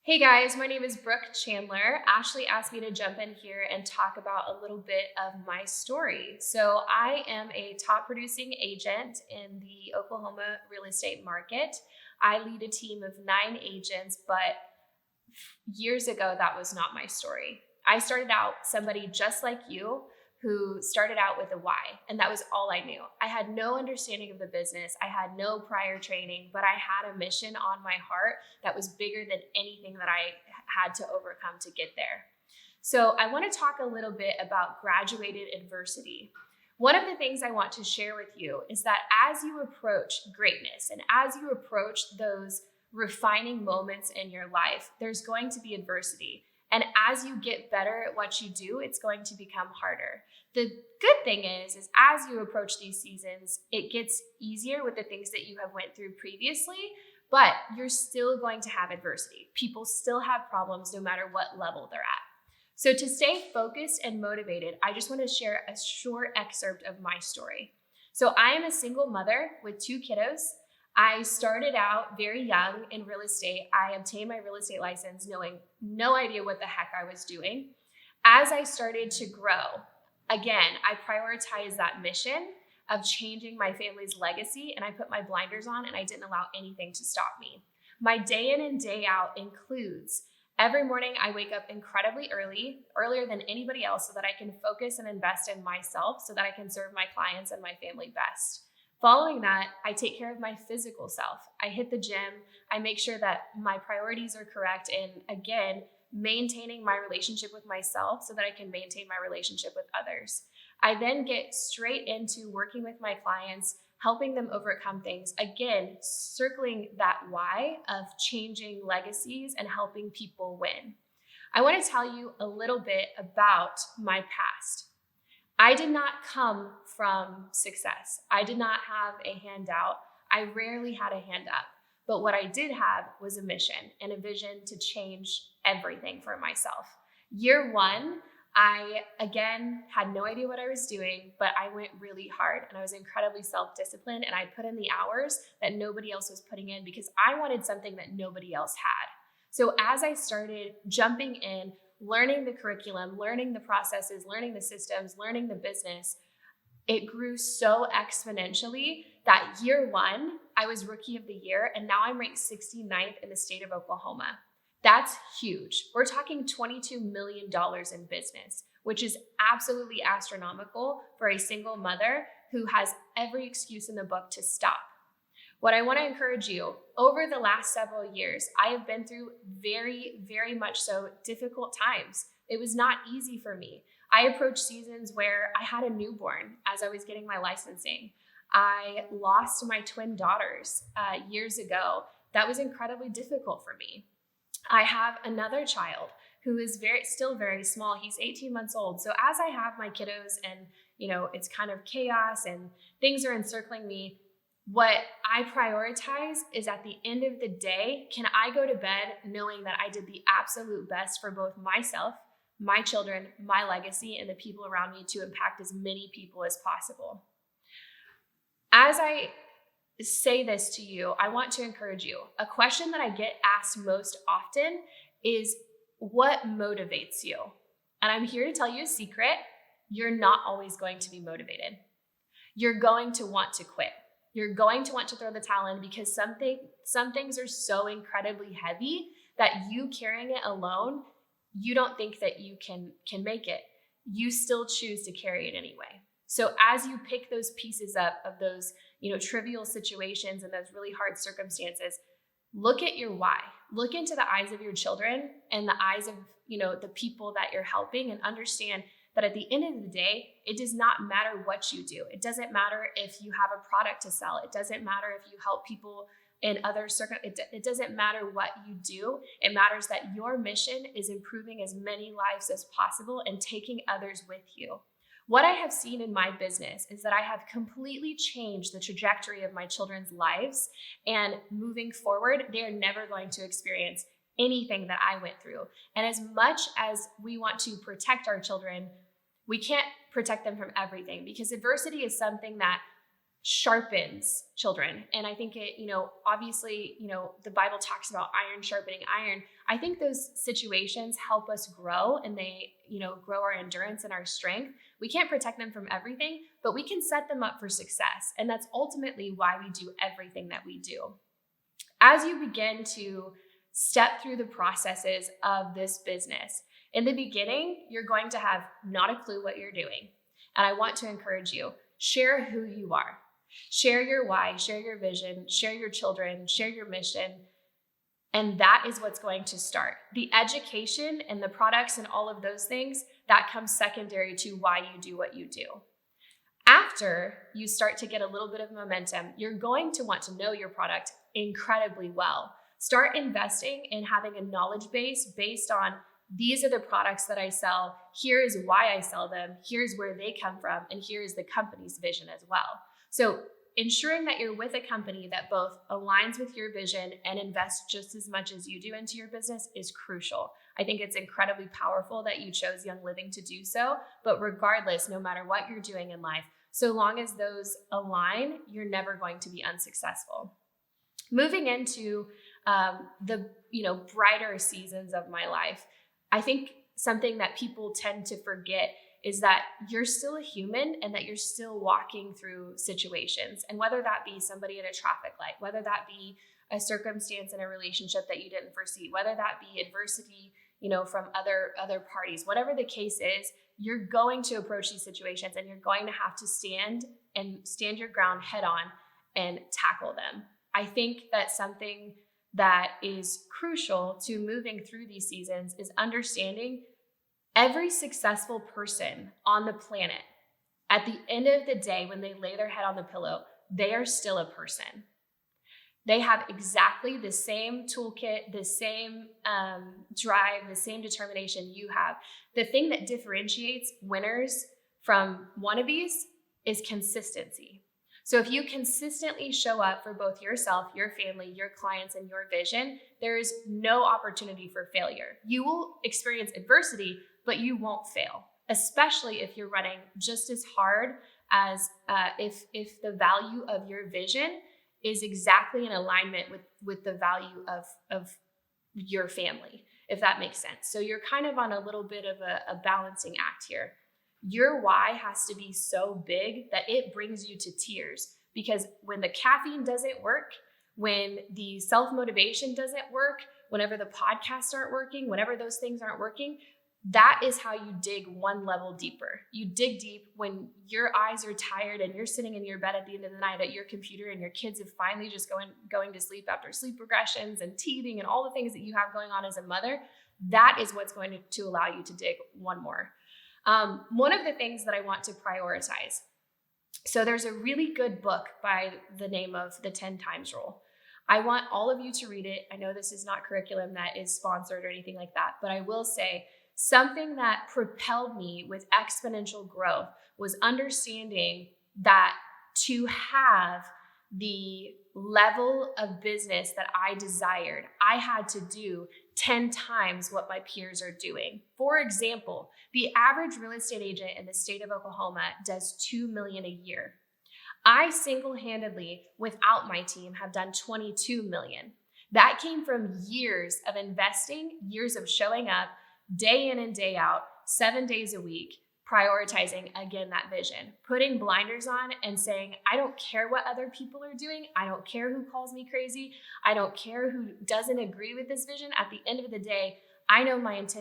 Hey guys, my name is Brooke Chandler. Ashley asked me to jump in here and talk about a little bit of my story. So, I am a top producing agent in the Oklahoma real estate market. I lead a team of 9 agents, but years ago, that was not my story. I started out somebody just like you who started out with a why, and that was all I knew. I had no understanding of the business. I had no prior training, but I had a mission on my heart that was bigger than anything that I had to overcome to get there. So, I want to talk a little bit about graduated adversity. One of the things I want to share with you is that as you approach greatness and as you approach those refining moments in your life, there's going to be adversity. And as you get better at what you do, it's going to become harder. The good thing is as you approach these seasons, it gets easier with the things that you have went through previously, but you're still going to have adversity. People still have problems no matter what level they're at. So to stay focused and motivated, I just want to share a short excerpt of my story. So I am a single mother with 2 kiddos. I started out very young in real estate. I obtained my real estate license knowing no idea what the heck I was doing. As I started to grow, again, I prioritized that mission of changing my family's legacy, and I put my blinders on and I didn't allow anything to stop me. My day in and day out includes every morning I wake up incredibly early, earlier than anybody else, so that I can focus and invest in myself so that I can serve my clients and my family best. Following that, I take care of my physical self. I hit the gym. I make sure that my priorities are correct. And again, maintaining my relationship with myself so that I can maintain my relationship with others. I then get straight into working with my clients, helping them overcome things. Again, circling that why of changing legacies and helping people win. I want to tell you a little bit about my past. I did not come from success. I did not have a handout. I rarely had a hand up. But what I did have was a mission and a vision to change everything for myself. Year 1, I, again, had no idea what I was doing, but I went really hard and I was incredibly self-disciplined and I put in the hours that nobody else was putting in because I wanted something that nobody else had. So as I started jumping in, learning the curriculum, learning the processes, learning the systems, learning the business, it grew so exponentially that year 1, I was rookie of the year, and now I'm ranked 69th in the state of Oklahoma. That's huge. We're talking $22 million in business, which is absolutely astronomical for a single mother who has every excuse in the book to stop. What I want to encourage you, over the last several years, I have been through very, very much so difficult times. It was not easy for me. I approached seasons where I had a newborn as I was getting my licensing. I lost my twin daughters years ago. That was incredibly difficult for me. I have another child who is still very small. He's 18 months old. So as I have my kiddos and, it's kind of chaos and things are encircling me, what I prioritize is at the end of the day, can I go to bed knowing that I did the absolute best for both myself, my children, my legacy, and the people around me to impact as many people as possible? As I say this to you, I want to encourage you. A question that I get asked most often is, what motivates you? And I'm here to tell you a secret. You're not always going to be motivated. You're going to want to quit. You're going to want to throw the towel in because some things are so incredibly heavy that you carrying it alone, you don't think that you can make it. You still choose to carry it anyway. So as you pick those pieces up of those, trivial situations and those really hard circumstances, look at your why. Look into the eyes of your children and the eyes of, the people that you're helping, and understand that at the end of the day, it does not matter what you do. It doesn't matter if you have a product to sell. It doesn't matter if you help people in other circumstances. It doesn't matter what you do. It matters that your mission is improving as many lives as possible and taking others with you. What I have seen in my business is that I have completely changed the trajectory of my children's lives, and moving forward, they are never going to experience anything that I went through. And as much as we want to protect our children, we can't protect them from everything, because adversity is something that sharpens children. And I think it, obviously, the Bible talks about iron sharpening iron. I think those situations help us grow, and they, grow our endurance and our strength. We can't protect them from everything, but we can set them up for success. And that's ultimately why we do everything that we do. As you begin to step through the processes of this business, in the beginning, you're going to have not a clue what you're doing. And I want to encourage you, share who you are. Share your why, share your vision, share your children, share your mission. And that is what's going to start. The education and the products and all of those things, that comes secondary to why you do what you do. After you start to get a little bit of momentum, you're going to want to know your product incredibly well. Start investing in having a knowledge base based on, these are the products that I sell, here is why I sell them, here's where they come from, and here is the company's vision as well. So ensuring that you're with a company that both aligns with your vision and invests just as much as you do into your business is crucial. I think it's incredibly powerful that you chose Young Living to do so, but regardless, no matter what you're doing in life, so long as those align, you're never going to be unsuccessful. Moving into the brighter seasons of my life, I think something that people tend to forget is that you're still a human and that you're still walking through situations. And whether that be somebody at a traffic light, whether that be a circumstance in a relationship that you didn't foresee, whether that be adversity, from other parties, whatever the case is, you're going to approach these situations and you're going to have to stand your ground head on and tackle them. I think that something that is crucial to moving through these seasons is understanding every successful person on the planet, at the end of the day, when they lay their head on the pillow, they are still a person. They have exactly the same toolkit, the same drive, the same determination you have. The thing that differentiates winners from wannabes is consistency. So if you consistently show up for both yourself, your family, your clients, and your vision, there is no opportunity for failure. You will experience adversity, but you won't fail, especially if you're running just as hard as if the value of your vision is exactly in alignment with the value of your family, if that makes sense. So you're kind of on a little bit of a balancing act here. Your why has to be so big that it brings you to tears, because when the caffeine doesn't work, when the self-motivation doesn't work, whenever the podcasts aren't working, whenever those things aren't working, that is how you dig one level deeper. You dig deep when your eyes are tired and you're sitting in your bed at the end of the night at your computer and your kids have finally just going to sleep after sleep regressions and teething and all the things that you have going on as a mother. That is what's going to allow you to dig one more. One of the things that I want to prioritize. So there's a really good book by the name of The 10 Times Rule. I want all of you to read it. I know this is not curriculum that is sponsored or anything like that, but I will say something that propelled me with exponential growth was understanding that to have the level of business that I desired, I had to do 10 times what my peers are doing. For example, the average real estate agent in the state of Oklahoma does $2 million a year. I single-handedly, without my team, have done $22 million. That came from years of investing, years of showing up, day in and day out, 7 days a week, prioritizing, again, that vision, putting blinders on and saying, I don't care what other people are doing. I don't care who calls me crazy. I don't care who doesn't agree with this vision. At the end of the day, I know my intention.